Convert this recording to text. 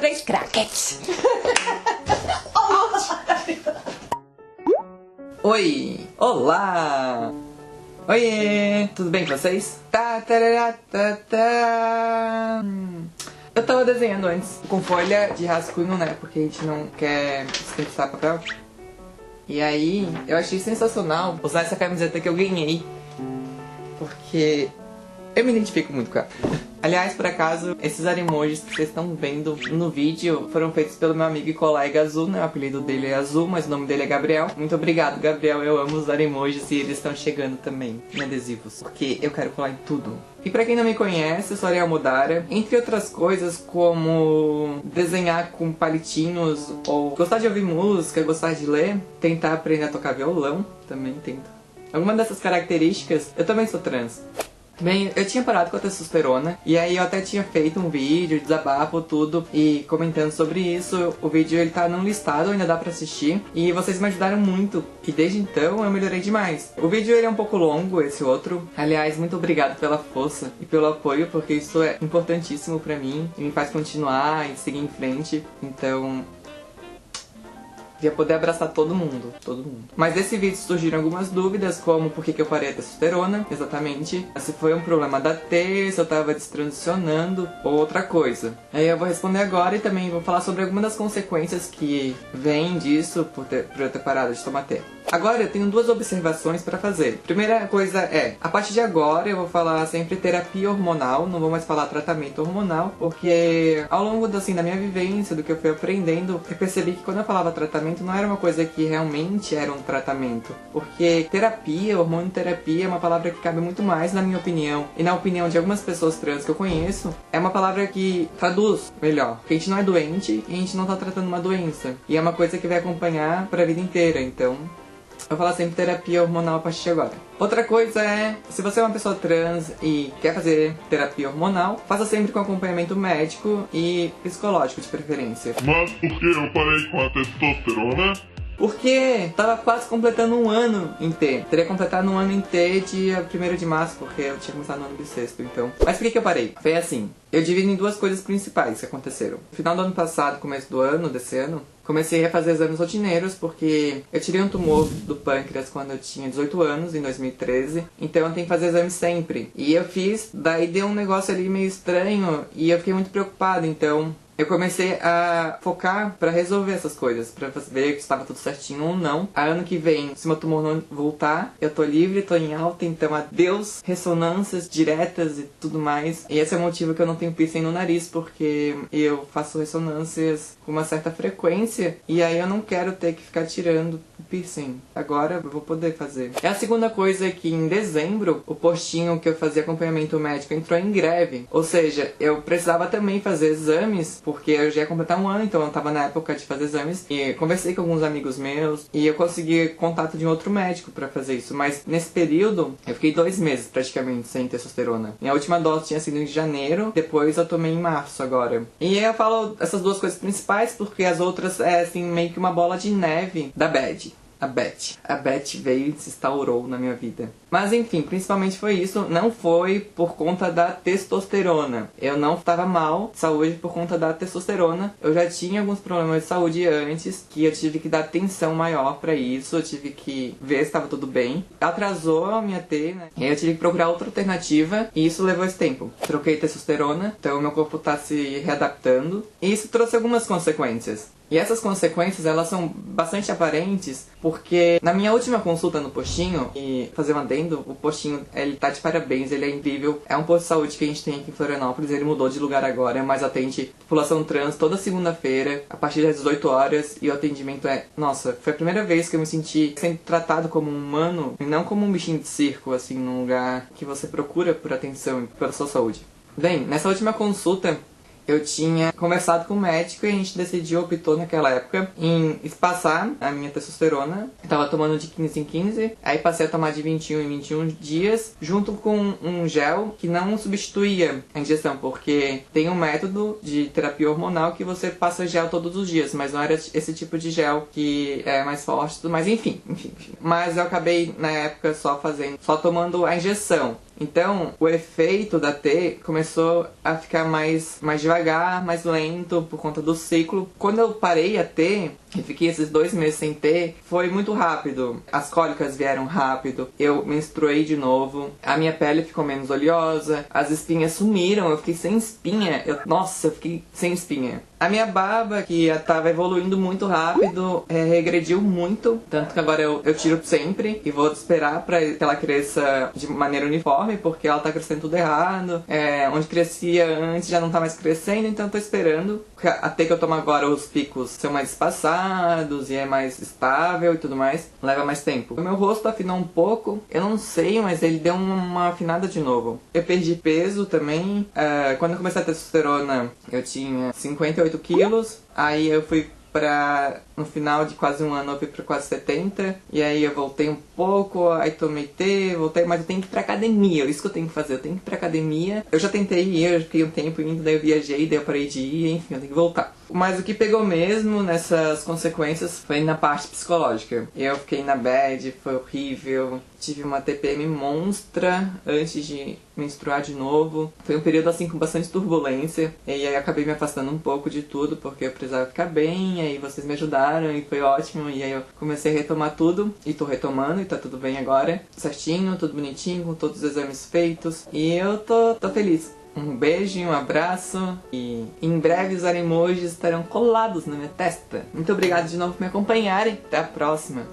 3, craquete! Oi! Olá! Oiê! Tudo bem com vocês? Eu tava desenhando antes com folha de rascunho, né? Porque a gente não quer desperdiçar papel. E aí, eu achei sensacional usar essa camiseta que eu ganhei. Porque eu me identifico muito com ela. Aliás, por acaso, esses emojis que vocês estão vendo no vídeo foram feitos pelo meu amigo e colega Azul, né? O apelido dele é Azul, mas o nome dele é Gabriel. Muito obrigado, Gabriel. Eu amo usar emojis e eles estão chegando também em adesivos, porque eu quero colar em tudo. E pra quem não me conhece, eu sou Ariel Modara. Entre outras coisas como desenhar com palitinhos, ou gostar de ouvir música, gostar de ler, tentar aprender a tocar violão, também tento. Alguma dessas características, eu também sou trans. Bem, eu tinha parado com a testosterona, e aí eu até tinha feito um vídeo, desabafo, tudo, e comentando sobre isso. O vídeo ele tá não listado, ainda dá pra assistir, e vocês me ajudaram muito, e desde então eu melhorei demais. O vídeo ele é um pouco longo, esse outro. Aliás, muito obrigado pela força e pelo apoio, porque isso é importantíssimo pra mim, e me faz continuar e seguir em frente, então... ia poder abraçar todo mundo. Mas desse vídeo surgiram algumas dúvidas, como por que eu parei a testosterona, exatamente. Se foi um problema da T, se eu tava destransicionando, ou outra coisa. Aí eu vou responder agora e também vou falar sobre algumas das consequências que vêm disso por eu ter parado de tomar T. Agora eu tenho duas observações pra fazer. Primeira coisa é, a partir de agora eu vou falar sempre terapia hormonal, não vou mais falar tratamento hormonal, porque ao longo da minha vivência, do que eu fui aprendendo, eu percebi que quando eu falava tratamento não era uma coisa que realmente era um tratamento. Porque terapia, hormonoterapia é uma palavra que cabe muito mais na minha opinião, e na opinião de algumas pessoas trans que eu conheço, é uma palavra que traduz melhor. Porque a gente não é doente e a gente não tá tratando uma doença. E é uma coisa que vai acompanhar pra vida inteira, então... eu vou falar sempre terapia hormonal a partir de agora. Outra coisa é, se você é uma pessoa trans e quer fazer terapia hormonal, faça sempre com acompanhamento médico e psicológico de preferência. Mas por que eu parei com a testosterona? Porque tava quase completando um ano em T. Teria completado um ano em T dia 1º de março, porque eu tinha começado no ano bissexto, então. Mas por que eu parei? Foi assim, eu divido em duas coisas principais que aconteceram. No final do ano passado, começo do ano, desse ano, comecei a fazer exames rotineiros, porque eu tirei um tumor do pâncreas quando eu tinha 18 anos, em 2013. Então eu tenho que fazer exames sempre. E eu fiz, daí deu um negócio ali meio estranho, e eu fiquei muito preocupado, então... eu comecei a focar pra resolver essas coisas, pra ver que estava tudo certinho ou não. Ano que vem, se meu tumor não voltar, eu tô livre, tô em alta, então adeus ressonâncias diretas e tudo mais. E esse é o motivo que eu não tenho piercing no nariz, porque eu faço ressonâncias com uma certa frequência, e aí eu não quero ter que ficar tirando o piercing. Agora eu vou poder fazer. E a segunda coisa é que em dezembro, o postinho que eu fazia acompanhamento médico entrou em greve. Ou seja, eu precisava também fazer exames, porque eu já ia completar um ano, então eu tava na época de fazer exames. E conversei com alguns amigos meus e eu consegui contato de um outro médico pra fazer isso. Mas nesse período, eu fiquei 2 meses praticamente sem testosterona. Minha última dose tinha sido em janeiro, depois eu tomei em março agora. E eu falo essas duas coisas principais porque as outras é assim, meio que uma bola de neve da Bad. A Beth veio e se instaurou na minha vida. Mas enfim, principalmente foi isso. Não foi por conta da testosterona. Eu não estava mal de saúde por conta da testosterona. Eu já tinha alguns problemas de saúde antes, que eu tive que dar atenção maior pra isso. Eu tive que ver se estava tudo bem. Atrasou a minha T, né? E aí eu tive que procurar outra alternativa. E isso levou esse tempo. Troquei testosterona, então meu corpo tá se readaptando. E isso trouxe algumas consequências. E essas consequências, elas são bastante aparentes, porque na minha última consulta no postinho, e fazer um adendo, o postinho, ele tá de parabéns, ele é incrível. É um posto de saúde que a gente tem aqui em Florianópolis, ele mudou de lugar agora, é mais atende população trans toda segunda-feira, a partir das 18 horas, e o atendimento é... nossa, foi a primeira vez que eu me senti sendo tratado como um humano, e não como um bichinho de circo, assim, num lugar que você procura por atenção e pela sua saúde. Bem, nessa última consulta, eu tinha conversado com o médico e a gente optou naquela época em espaçar a minha testosterona. Eu tava tomando de 15 em 15, aí passei a tomar de 21 em 21 dias, junto com um gel que não substituía a injeção, porque tem um método de terapia hormonal que você passa gel todos os dias, mas não era esse tipo de gel que é mais forte, mas enfim. Mas eu acabei na época só tomando a injeção. Então, o efeito da T começou a ficar mais devagar, mais lento por conta do ciclo. Quando eu parei a T, e fiquei esses 2 meses sem ter, foi muito rápido. As cólicas vieram rápido, eu menstruei de novo, a minha pele ficou menos oleosa, as espinhas sumiram, eu fiquei sem espinha. Nossa, eu fiquei sem espinha. A minha barba, que estava evoluindo muito rápido, regrediu muito. Tanto que agora eu tiro sempre e vou esperar para que ela cresça de maneira uniforme, porque ela tá crescendo tudo errado. Onde crescia antes já não tá mais crescendo, então eu tô esperando. Até que eu tomo agora, os picos são mais espaçados e é mais estável e tudo mais. Leva mais tempo. O meu rosto afinou um pouco, eu não sei, mas ele deu uma afinada de novo. Eu perdi peso também. Quando eu comecei a testosterona, eu tinha 58 quilos. Aí eu fui no final de quase um ano eu fui pra quase 70. E aí eu voltei um pouco, aí tomei T, voltei, mas eu tenho que ir pra academia. Isso que eu tenho que fazer, eu tenho que ir pra academia. Eu já tentei ir, eu fiquei um tempo indo, daí eu viajei, daí eu parei de ir, enfim, eu tenho que voltar. Mas o que pegou mesmo nessas consequências foi na parte psicológica. Eu fiquei na bad, foi horrível. Tive uma TPM monstra antes de menstruar de novo. Foi um período assim com bastante turbulência. E aí acabei me afastando um pouco de tudo, porque eu precisava ficar bem. E aí vocês me ajudaram e foi ótimo. E aí eu comecei a retomar tudo. E tô retomando e tá tudo bem agora. Certinho, tudo bonitinho, com todos os exames feitos. E eu tô feliz. Um beijo, um abraço e em breve os emojis estarão colados na minha testa. Muito obrigado de novo por me acompanharem. Até a próxima.